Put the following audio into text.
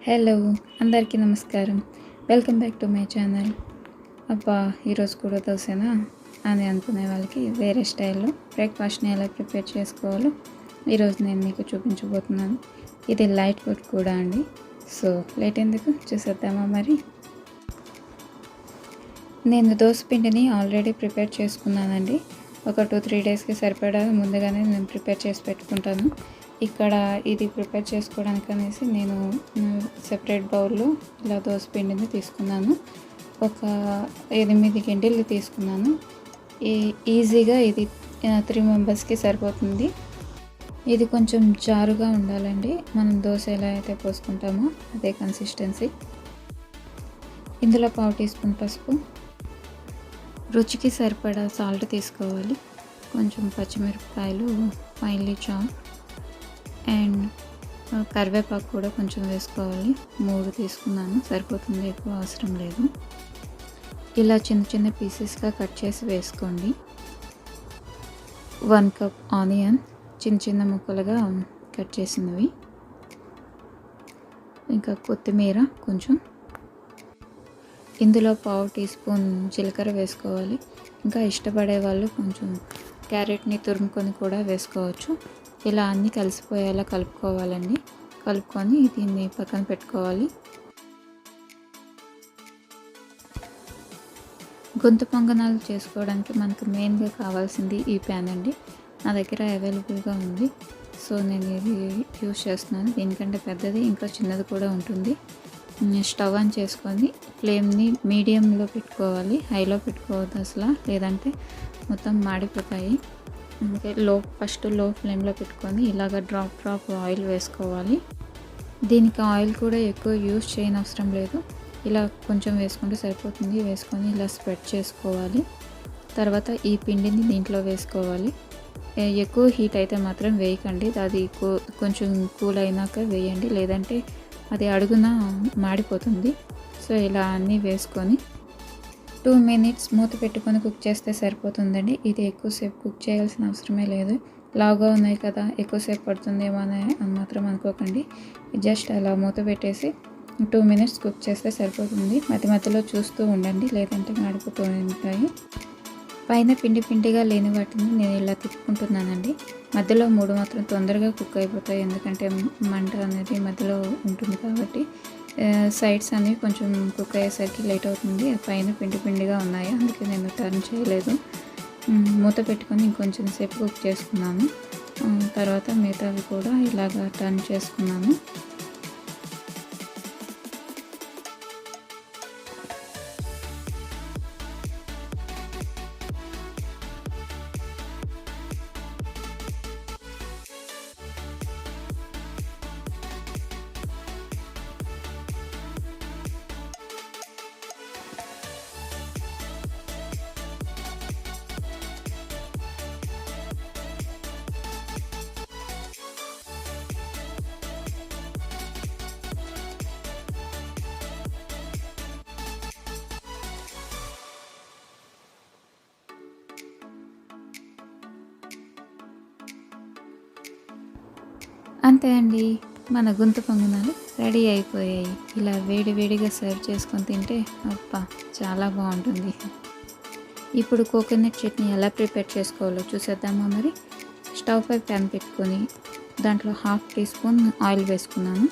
Hello అందరికీ నమస్కారం. Welcome back to my channel. అబ్బా ఈరోజు కూడా దోశనా అని అనుకునే వాళ్ళకి వేరే స్టైల్లో బ్రేక్ఫాస్ట్ని ఎలా ప్రిపేర్ చేసుకోవాలో ఈరోజు నేను మీకు చూపించబోతున్నాను. ఇది లైట్ ఫుడ్ కూడా అండి. సో లేట్ ఎందుకు చూసేద్దామా మరి. నేను దోశ పిండిని ఆల్రెడీ ప్రిపేర్ చేసుకున్నానండి. ఒక 2-3 డేస్కి సరిపడా ముందుగానే నేను ప్రిపేర్ చేసి పెట్టుకుంటాను. ఇక్కడ ఇది ప్రిపేర్ చేసుకోవడానికి అనేసి నేను సెపరేట్ బౌల్లో ఇలా దోశ పిండిని తీసుకున్నాను. ఒక 8 గంటలు తీసుకున్నాను. ఈజీగా ఇది 3 మెంబర్స్కి సరిపోతుంది. ఇది కొంచెం జారుగా ఉండాలండి. మనం దోశ ఎలా అయితే పోసుకుంటామో అదే కన్సిస్టెన్సీ. ఇందులో 1/2 టీ స్పూన్ పసుపు, రుచికి సరిపడా సాల్ట్ తీసుకోవాలి. కొంచెం పచ్చిమిరపకాయలు ఫైన్లీ చాప్ అండ్ కరివేపాకు కూడా కొంచెం వేసుకోవాలి. 3 తీసుకున్నాను, సరిపోతుంది, ఎక్కువ అవసరం లేదు. ఇలా చిన్న చిన్న పీసెస్గా కట్ చేసి వేసుకోండి. 1 కప్ ఆనియన్ చిన్న చిన్న ముక్కలుగా కట్ చేసినవి, ఇంకా కొత్తిమీర కొంచెం, ఇందులో 1/2 టీ స్పూన్ జీలకర్ర వేసుకోవాలి. ఇంకా ఇష్టపడే వాళ్ళు కొంచెం క్యారెట్ని తురుముకొని కూడా వేసుకోవచ్చు. ఇలా అన్నీ కలిసిపోయేలా కలుపుకోవాలండి. కలుపుకొని దీన్ని పక్కన పెట్టుకోవాలి. గొంతు పొంగనాలు చేసుకోవడానికి మనకు మెయిన్గా కావాల్సింది ఈ ప్యాన్ అండి. నా దగ్గర అవైలబుల్గా ఉంది, సో నేను ఇది యూస్ చేస్తున్నాను. దీనికంటే పెద్దది ఇంకా చిన్నది కూడా ఉంటుంది. స్టవ్ ఆన్ చేసుకొని ఫ్లేమ్ని మీడియంలో పెట్టుకోవాలి, హైలో పెట్టుకోవద్దు అసలు, లేదంటే మొత్తం మాడిపోతాయి. అందుకే ఫస్ట్ లో ఫ్లేమ్లో పెట్టుకొని ఇలాగ డ్రాప్ ఆయిల్ వేసుకోవాలి. దీనికి ఆయిల్ కూడా ఎక్కువ యూస్ చేయని అవసరం లేదు, ఇలా కొంచెం వేసుకుంటే సరిపోతుంది. వేసుకొని ఇలా స్ప్రెడ్ చేసుకోవాలి. తర్వాత ఈ పిండిని దీంట్లో వేసుకోవాలి. ఎక్కువ హీట్ అయితే మాత్రం వేయకండి, అది కొంచెం కూల్ అయినాక వేయండి, లేదంటే అది అడుగున మాడిపోతుంది. సో ఇలా అన్నీ వేసుకొని 2 మినిట్స్ మూత పెట్టుకొని కుక్ చేస్తే సరిపోతుందండి. ఇది ఎక్కువసేపు కుక్ చేయాల్సిన అవసరమే లేదు. లావుగా ఉన్నాయి కదా, ఎక్కువసేపు పడుతుందేమో అని మాత్రం అనుకోకండి. జస్ట్ అలా మూత పెట్టేసి 2 మినిట్స్ కుక్ చేస్తే సరిపోతుంది. మధ్యలో చూస్తూ ఉండండి, లేదంటే మాడిపోతూ ఉంటాయి. పైన పిండిగా లేని వాటిని నేను ఇలా తిప్పుకుంటున్నానండి. మధ్యలో 3 మాత్రం తొందరగా కుక్ అయిపోతాయి, ఎందుకంటే మంట అనేది మధ్యలో ఉంటుంది కాబట్టి. సైడ్స్ అన్నీ కొంచెం కుక్ అయ్యేసరికి లేట్ అవుతుంది. పైన పిండిగా ఉన్నాయి, అందుకే నేను టర్న్ చేయలేదు. మూత పెట్టుకొని ఇంకొంచెం సేపు కుక్ చేసుకున్నాను. తర్వాత మిగతావి కూడా ఇలాగా టర్న్ చేసుకున్నాను. అంతే అండి, మన గొంతు పొంగనాలు రెడీ అయిపోయాయి. ఇలా వేడిగా సర్వ్ చేసుకొని తింటే అబ్బా చాలా బాగుంటుంది. ఇప్పుడు కోకోనట్ చట్నీ ఎలా ప్రిపేర్ చేసుకోవాలో చూసేద్దామా మరి. స్టవ్ పై ప్యాన్ పెట్టుకొని దాంట్లో 1/2 టీ స్పూన్ ఆయిల్ వేసుకున్నాను.